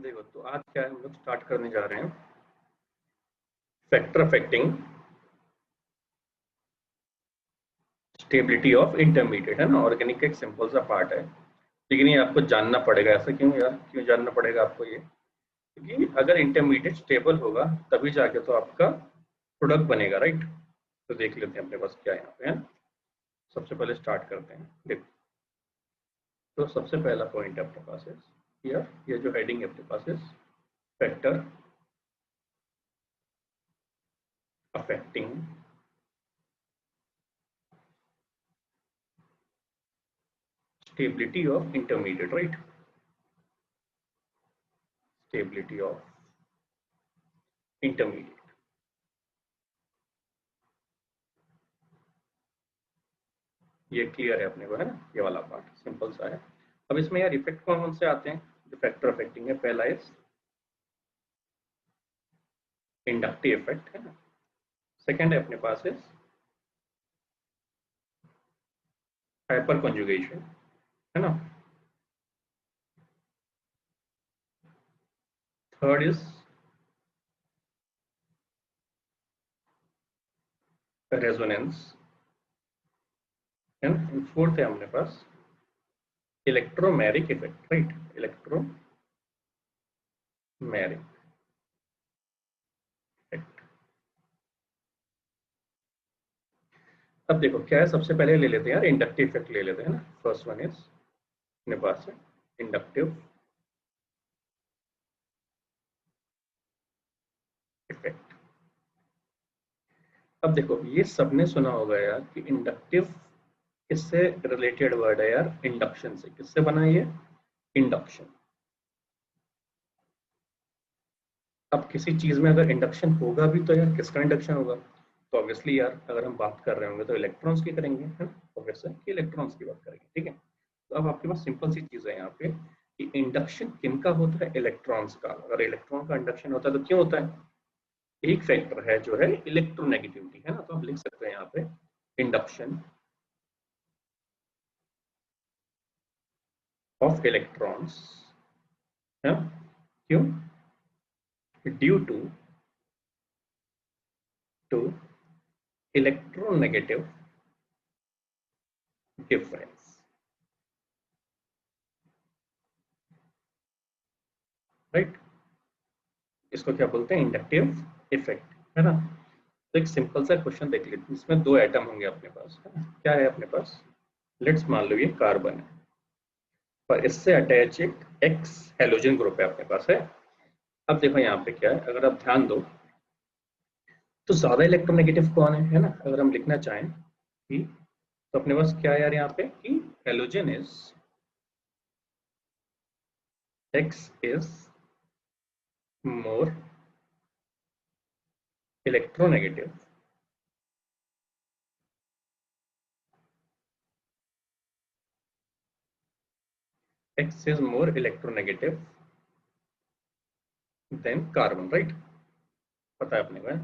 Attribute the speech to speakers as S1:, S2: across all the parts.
S1: देखो, तो आज क्या है, हम लोग स्टार्ट करने जा रहे हैं factor affecting stability of intermediate, है ना। ऑर्गेनिक का एक सिंपल सा पार्ट है, लेकिन ये आपको जानना पड़ेगा। ऐसा क्यों यार, क्यों जानना पड़ेगा आपको ये? क्योंकि अगर इंटरमीडिएट स्टेबल होगा तभी जाके तो आपका प्रोडक्ट बनेगा, राइट। तो देख लेते हैं अपने पास क्या है यहाँ पे, है। सबसे पहले स्टार्ट करते हैं। देखो, तो सबसे पहला पॉइंट है अपने पास है ये जो हेडिंग है अपने पास है factor affecting stability of intermediate, right? Stability of intermediate. ये क्लियर है अपने को, है ना। ये वाला पार्ट सिंपल सा है। अब इसमें यार इफेक्ट कौन कौन से आते हैं जो फैक्टर अफेक्टिंग है? पहला इज इंडक्टिव इफेक्ट, है ना। सेकंड है अपने पास इज हाइपर कॉन्जुगेशन, है ना। थर्ड इज रेजोनेंस, है ना। फोर्थ है अपने पास electromeric effect, right. Electromeric effect. अब देखो क्या है, सबसे पहले ले लेते हैं यार इंडक्टिव इफेक्ट ले लेते हैं ना। फर्स्ट वन इज अपने पास है इंडक्टिव इफेक्ट। अब देखो, ये सबने सुना होगा यार कि इंडक्टिव किससे रिलेटेड वर्ड है यार? इंडक्शन से। किससे बना है ये? इंडक्शन। अब किसी चीज में अगर इंडक्शन होगा भी तो यार किसका इंडक्शन होगा? तो ऑब्वियसली यार अगर हम बात कर रहे होंगे तो इलेक्ट्रॉन्स की करेंगे, है ना। ऑब्वियसली कि इलेक्ट्रॉन्स की बात करेंगे, ठीक है। तो अब आपके पास सिंपल सी चीज है यहाँ पे कि इंडक्शन किनका होता है? इलेक्ट्रॉन्स का। अगर इलेक्ट्रॉन का इंडक्शन होता है तो क्यों होता है? एक फैक्टर है जो है इलेक्ट्रोनेगेटिविटी, है ना। तो आप लिख सकते हैं यहाँ पे इंडक्शन ऑफ इलेक्ट्रॉन्स, है। क्यों? Due to electronegative difference, right. इसको क्या बोलते हैं? इंडक्टिव इफेक्ट, है ना। तो एक सिंपल सा क्वेश्चन देख लेते हैं। इसमें दो एटम होंगे अपने पास, है ना? क्या है अपने पास? लेट्स मान लो ये कार्बन है और इससे अटैच एक एक्स हेलोजन ग्रुप है अपने पास, है। अब देखो यहाँ पे क्या है, अगर आप ध्यान दो तो ज्यादा इलेक्ट्रोनेगेटिव कौन है ना। अगर हम लिखना चाहें कि तो अपने पास क्या है यार यहाँ पे कि halogen is x is more electronegative x is more electronegative than carbon, right. पता है अपने को, है?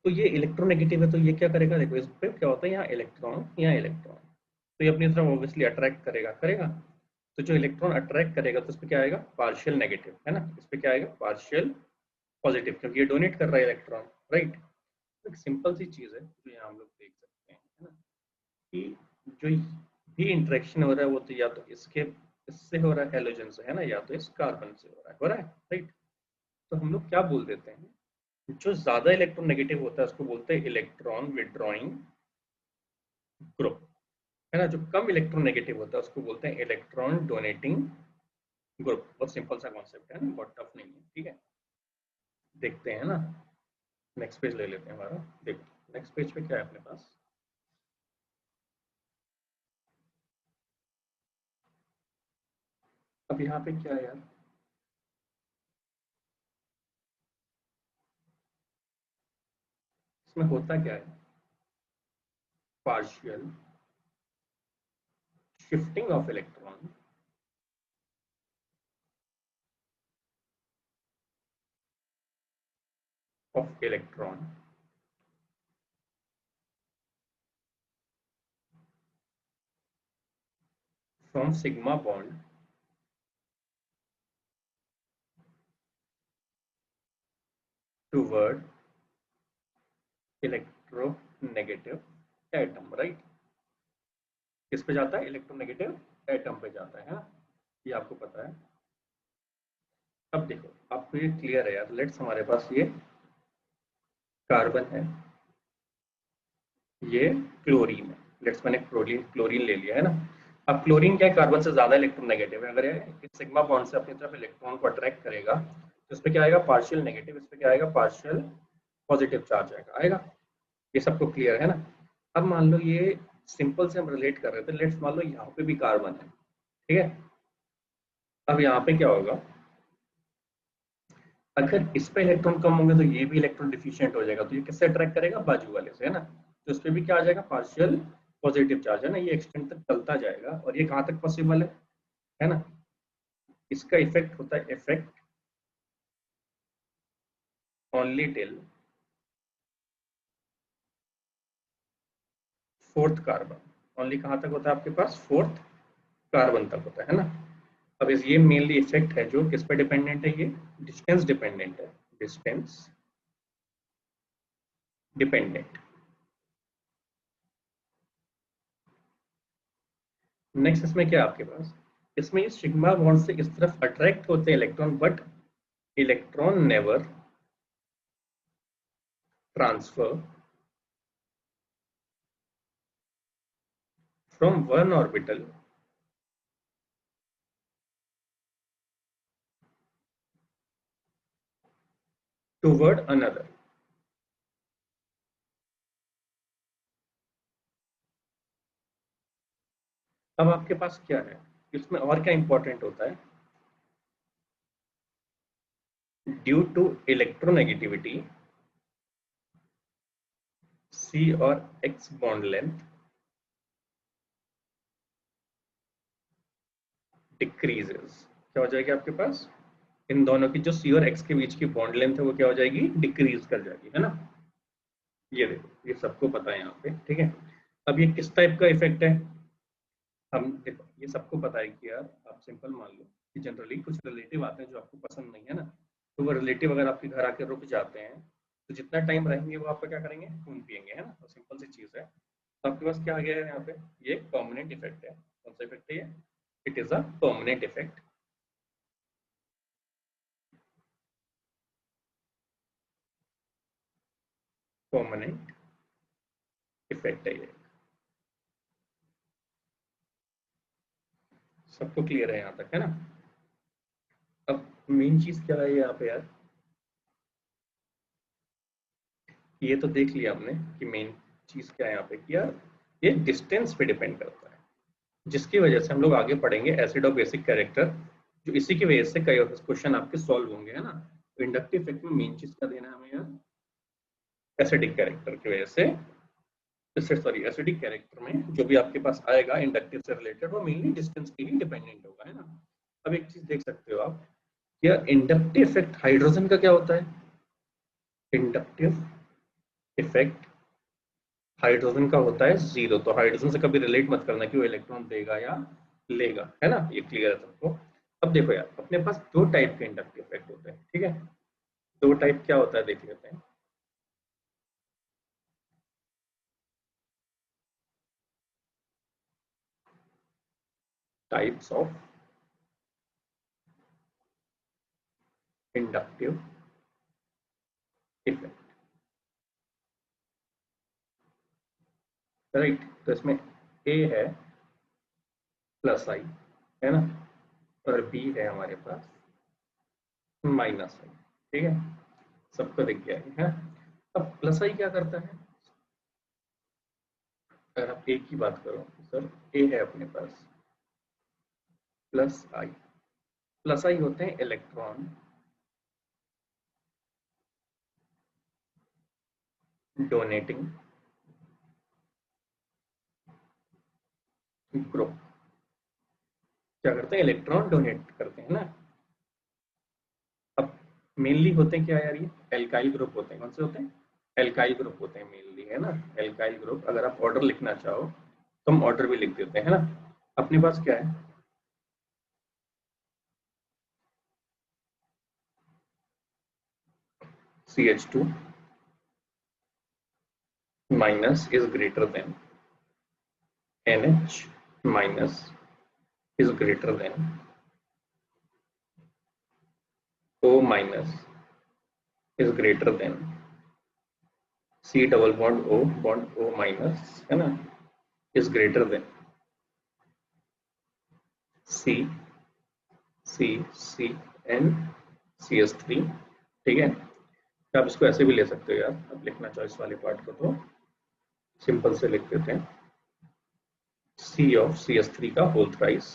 S1: तो ये इलेक्ट्रोनेगेटिव है तो ये क्या करेगा? देखो इस पे क्या होता है, यहाँ इलेक्ट्रॉन, यहाँ इलेक्ट्रॉन, तो ये अपनी तरफ ऑब्वियसली अट्रैक्ट करेगा, करेगा। तो जो इलेक्ट्रॉन अट्रैक्ट करेगा तो इस पे क्या आएगा? पार्शियल नेगेटिव, है ना। इस पे क्या आएगा? पार्शियल पॉजिटिव, क्योंकि ये डोनेट कर रहा है इलेक्ट्रॉन, राइट। एक सिंपल सी चीज है जो यहाँ हम लोग देख सकते हैं, है ना, कि जो भी इंटरेक्शन हो रहा है वो तो या तो इससे हो रहा है हेलोजन से, है ना, या तो इस कार्बन से हो रहा है, राइट। तो हम लोग क्या बोल देते हैं, जो ज्यादा इलेक्ट्रोनेगेटिव होता है उसको बोलते हैं इलेक्ट्रॉन विड्रॉइंग ग्रुप, है ना। जो कम इलेक्ट्रोनेगेटिव होता है उसको बोलते हैं इलेक्ट्रॉन डोनेटिंग ग्रुप। बहुत सिंपल सा कॉन्सेप्ट है ना, बहुत टफ नहीं है, ठीक है। देखते हैं ना, नेक्स्ट पेज ले लेते हैं हमारा। देखो नेक्स्ट पेज पे क्या है अपने पास। अब यहाँ पे क्या है यार, इसमें होता क्या है? Partial shifting of electron of electron from sigma bond toward electronegative atom, right. किस पे जाता है? इलेक्ट्रोनेगेटिव एटम पे जाता है ना, ये आपको पता है। अब देखो आपको ये क्लियर है यार, लेट्स हमारे पास ये कार्बन है, ये क्लोरीन है। लेट्स मैंने क्लोरीन क्लोरीन ले लिया है ना। अब क्लोरीन क्या है? कार्बन से ज्यादा इलेक्ट्रोनेगेटिव है। अगर ये सिग्मा बॉन्ड से अपनी तरफ इलेक्ट्रॉन को अट्रैक्ट करेगा तो इस पे क्या आएगा? Partial negative. इस पे क्या आएगा? पार्शियल पॉजिटिव चार्ज आएगा। ये सबको क्लियर है ना। अब मान लो ये सिंपल से हम रिलेट कर रहे थे, लेट्स मान लो यहाँ पे भी कार्बन है, ठीक है। अब यहाँ पे क्या होगा? अगर इस पे इलेक्ट्रॉन कम होंगे तो ये भी इलेक्ट्रॉन डिफिशिएंट हो जाएगा, तो ये किससे अट्रैक्ट करेगा? बाजू वाले से, है ना। तो इस पे भी क्या आ जाएगा? पार्शियल पॉजिटिव चार्ज, है ना। ये एक्सटेंड तक चलता जाएगा और ये कहाँ तक पॉसिबल है ना। इसका इफेक्ट होता है effect only till fourth carbon. Only कहाँ तक होता है आपके पास? फोर्थ कार्बन तक होता है ना। अब इस ये मेनली इफेक्ट है जो किस पे डिपेंडेंट है? ये डिस्टेंस डिपेंडेंट है, डिस्टेंस डिपेंडेंट। नेक्स्ट इसमें क्या है आपके पास? इसमें ये सिग्मा बॉन्ड से इस तरफ अट्रैक्ट होते हैं electron, but electron never transfer from one orbital toward another. अब आपके पास क्या है इसमें और क्या इंपॉर्टेंट होता है? ड्यू टू इलेक्ट्रोनेगेटिविटी सी और एक्स बॉन्ड लेंथ डिक्रीजेस। क्या हो जाएगी आपके पास? इन दोनों की जो सी और एक्स के बीच की बॉन्ड लेंथ है वो क्या हो जाएगी? डिक्रीज कर जाएगी, है ना। ये देखो ये सबको पता है यहाँ पे, ठीक है। अब ये किस टाइप का इफेक्ट है? हम देखो ये सबको पता है कि यार आप सिंपल मान लो कि जनरली कुछ रिलेटिव आते हैं जो आपको पसंद नहीं है ना, तो वो रिलेटिव अगर आपके घर आके रुक जाते हैं तो जितना टाइम रहेंगे वो आपका क्या करेंगे? खून पियेंगे, है ना। तो सिंपल सी चीज है। तो आपके पास क्या आ गया है यहाँ पे? ये एक परमानेंट इफेक्ट है। कौन सा इफेक्ट है ये? It is a permanent effect. Permanent effect है ये। सबको क्लियर है यहाँ तक, है ना। अब मेन चीज क्या है यहाँ पे यार? ये तो देख लिया हमने कि मेन चीज क्या है यहाँ पे कि यार ये डिस्टेंस पे डिपेंड करता है, जिसकी वजह से हम लोग आगे पढ़ेंगे एसिड और बेसिक कैरेक्टर, जो इसी की वजह से कई क्वेश्चन आपके सॉल्व होंगे, है ना। तो इंडक्टिव इफेक्ट में मेन चीज क्या देना है हमें यार? एसिडिक कैरेक्टर की वजह से, इससे सॉरी एसिडिक कैरेक्टर में जो भी आपके पास आएगा इंडक्टिव से रिलेटेड वो मेनली डिस्टेंस पे ही डिपेंडेंट होगा, है ना। अब एक चीज देख सकते हो आप, क्या इंडक्टिव इफेक्ट हाइड्रोजन का क्या होता है? इंडक्टिव इफेक्ट हाइड्रोजन का होता है जीरो। तो हाइड्रोजन से कभी रिलेट मत करना कि वो इलेक्ट्रॉन देगा या लेगा, है ना। ये क्लियर है सबको। अब देखो यार अपने पास दो टाइप के इंडक्टिव इफेक्ट होते हैं, ठीक है। दो टाइप क्या होता है देख लेते हैं। Types of inductive effect, right. तो इसमें ए है प्लस आई, है ना, और बी है हमारे पास माइनस आई, ठीक है। सबको दिख गया है। अब प्लस आई क्या करता है? अगर आप ए की बात करो तो सर ए है अपने पास प्लस आई। प्लस आई होते हैं इलेक्ट्रॉन डोनेटिंग ग्रुप। क्या करते हैं? इलेक्ट्रॉन डोनेट करते हैं ना। अब मेनली होते हैं क्या यार? ये एल्काइल ग्रुप होते हैं। कौन से होते हैं? एल्काइल ग्रुप होते हैं मेनली, है ना। एल्काइल ग्रुप अगर आप ऑर्डर लिखना चाहो तो हम ऑर्डर भी लिख देते हैं, है ना। अपने पास क्या है? CH2 minus is greater than NH minus is greater than O minus is greater than C double bond O minus है ना is greater than C and CS3। ठीक है, आप इसको ऐसे भी ले सकते हो यार, आप लिखना चॉइस वाले पार्ट को तो सिंपल से लिख देते हैं C ऑफ CS3 का होल थ्राइस,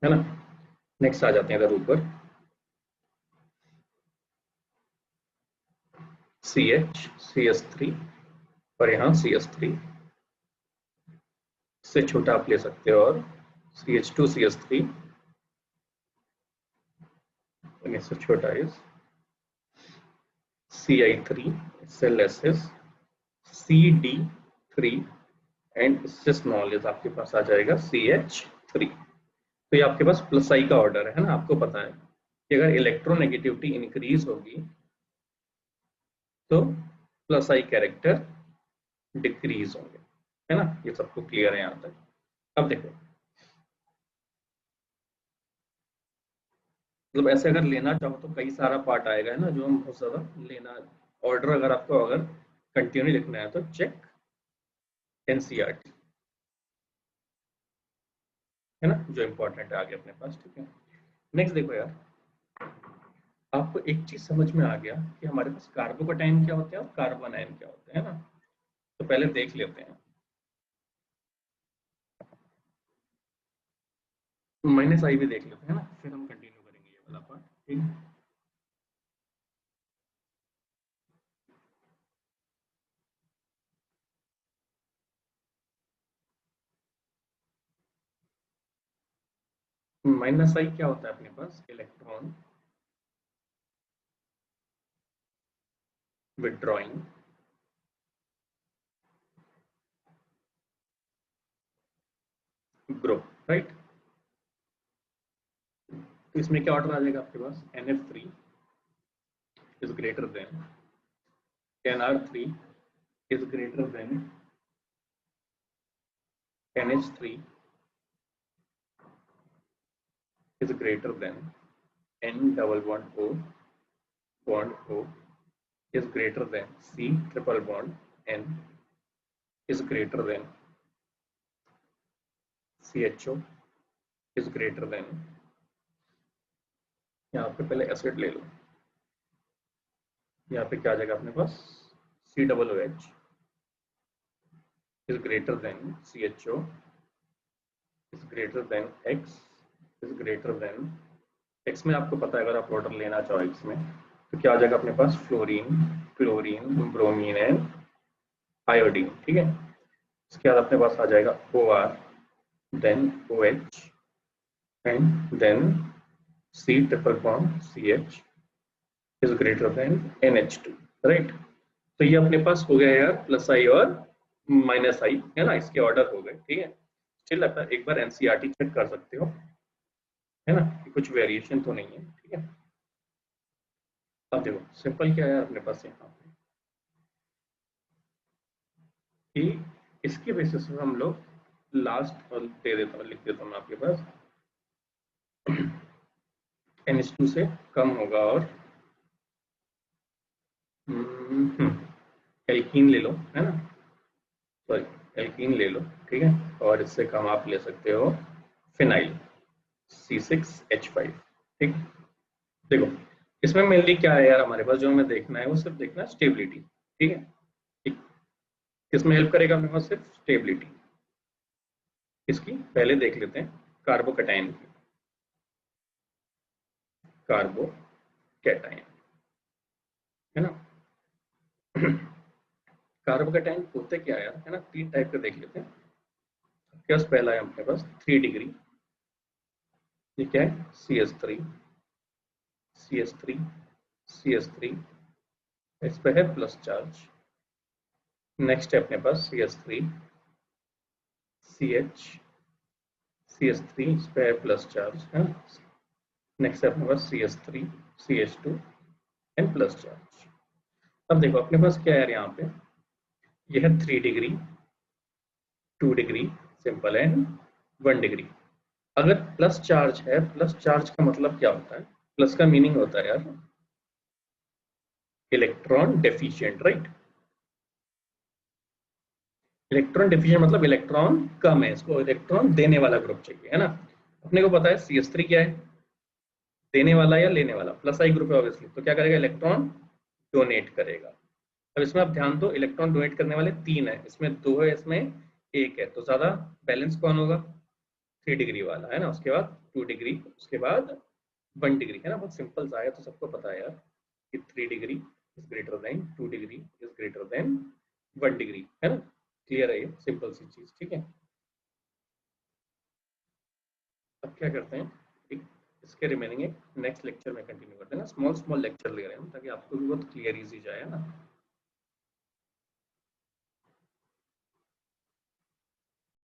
S1: है ना। नेक्स्ट आ जाते हैं इधर ऊपर CH CS3 और यहाँ CS3 से छोटा आप ले सकते हो और CH2 CS3 इससे छोटा इज Ci3 इससे लेस इज CD3 एंड इससे स्मॉल इज आपके पास आ जाएगा CH3। तो ये आपके पास प्लस आई का ऑर्डर है ना। आपको पता है कि अगर इलेक्ट्रोनेगेटिविटी इंक्रीज होगी तो प्लस आई कैरेक्टर डिक्रीज होंगे, है ना। ये सबको क्लियर है यहाँ तक। अब देखो मतलब ऐसे अगर लेना चाहो तो कई सारा पार्ट आएगा, है ना, जो हम बहुत ज्यादा लेना ऑर्डर अगर आपको अगर कंटिन्यू लिखना है तो चेक एनसीईआरटी, है ना, जो इंपॉर्टेंट है आगे अपने पास। ठीक है, नेक्स्ट देखो यार, आपको एक चीज समझ में आ गया कि हमारे पास कार्बोकैटायन क्या होते हैं और कार्बन आयन क्या होते हैं, है ना। तो पहले देख लेते हैं, माइनस आई भी देख लेते हैं ना, फिर हम कंटिन्यू करेंगे ये वाला पार्ट। ठीक है, माइनस आई क्या होता है अपने पास, इलेक्ट्रॉन विथड्रॉइंग ग्रुप, राइट। तो इसमें क्या ऑर्डर आ जाएगा आपके पास, NF3 is greater than NR3 is greater than NH3 is greater than N double bond O is greater than C triple bond N is greater than CHO is greater than, यहाँ पे पहले acid ले लो, यहाँ पे क्या आ जाएगा अपने पास, COOH is greater than CHO is greater than X is greater than, X में आपको पता है अगर आप ऑर्डर लेना चाहो X में तो क्या आ जाएगा अपने पास, fluorine chlorine bromine and iodine. ठीक है, इसके बाद अपने पास आ जाएगा OR then OH and then C triple bond CH is greater than NH2, right. तो ये अपने पास हो गया यार प्लस आई और माइनस आई, है ना, इसके ऑर्डर हो गए। ठीक है, स्टिल एक बार एनसीईआरटी चेक कर सकते हो, है ना, कि कुछ वेरिएशन तो नहीं है। ठीक है, अब देखो सिंपल क्या है अपने पास यहाँ पे कि इसके बेसिस पे हम लोग लास्ट दे देता हूँ, लिख देता हूँ मैं आपके पास NH2 से कम होगा और एल्कीन ले लो, है ना, सॉरी एल्कीन ले लो। ठीक है, और इससे कम आप ले सकते हो फिनाइल C6H5। ठीक, देखो इसमें मेनली क्या है यार हमारे पास, जो हमें देखना है वो सिर्फ देखना है स्टेबिलिटी। ठीक है, ठीक, किसमें हेल्प करेगा हमें पास, सिर्फ स्टेबिलिटी। इसकी पहले देख लेते हैं कार्बोकैटायन की, कार्बोकैटायन, है ना कार्बोकैटायन होते क्या यार, है ना, तीन टाइप के देख लेते हैं। क्या पहला है अपने पास 3 डिग्री, ये क्या है CS3 CS3 CS3, इस पे है प्लस चार्ज। नेक्स्ट है अपने पास CS3 CH CS3, इस पे है प्लस चार्ज, है। नेक्स्ट है अपने पास CS3 CH2 and plus charge. अब देखो अपने पास क्या है यहाँ पे, ये है 3 degree, 2 degree simple and 1 degree. अगर प्लस चार्ज है, प्लस चार्ज का मतलब क्या होता है, प्लस का मीनिंग होता है यार electron deficient, right. Electron deficient मतलब इलेक्ट्रॉन कम है, इसको इलेक्ट्रॉन देने वाला ग्रुप चाहिए, है ना। अपने को पता है CH3 क्या है, देने वाला या लेने वाला, प्लस आई ग्रुप है ऑब्वियसली, तो क्या करेगा इलेक्ट्रॉन डोनेट करेगा। अब इसमें आप ध्यान दो, इलेक्ट्रॉन डोनेट करने वाले 3 है, इसमें 2 है, इसमें 1 है, तो ज्यादा बैलेंस कौन होगा, 3 डिग्री वाला, है ना। उसके बाद 2 डिग्री, उसके बाद 1 डिग्री, है ना। बहुत सिंपल सा है, तो सबको पता है यार कि 3 degree is greater than 2 degree is greater than 1 degree, है ना। क्लियर है ये सिंपल सी चीज, ठीक है। अब क्या करते हैं, एक इसके रिमेनिंग एक नेक्स्ट लेक्चर में कंटिन्यू करते हैं ना, स्मॉल स्मॉल लेक्चर ले रहे हैं हम, ताकि आपको भी बहुत क्लियर इजी जाए, है ना।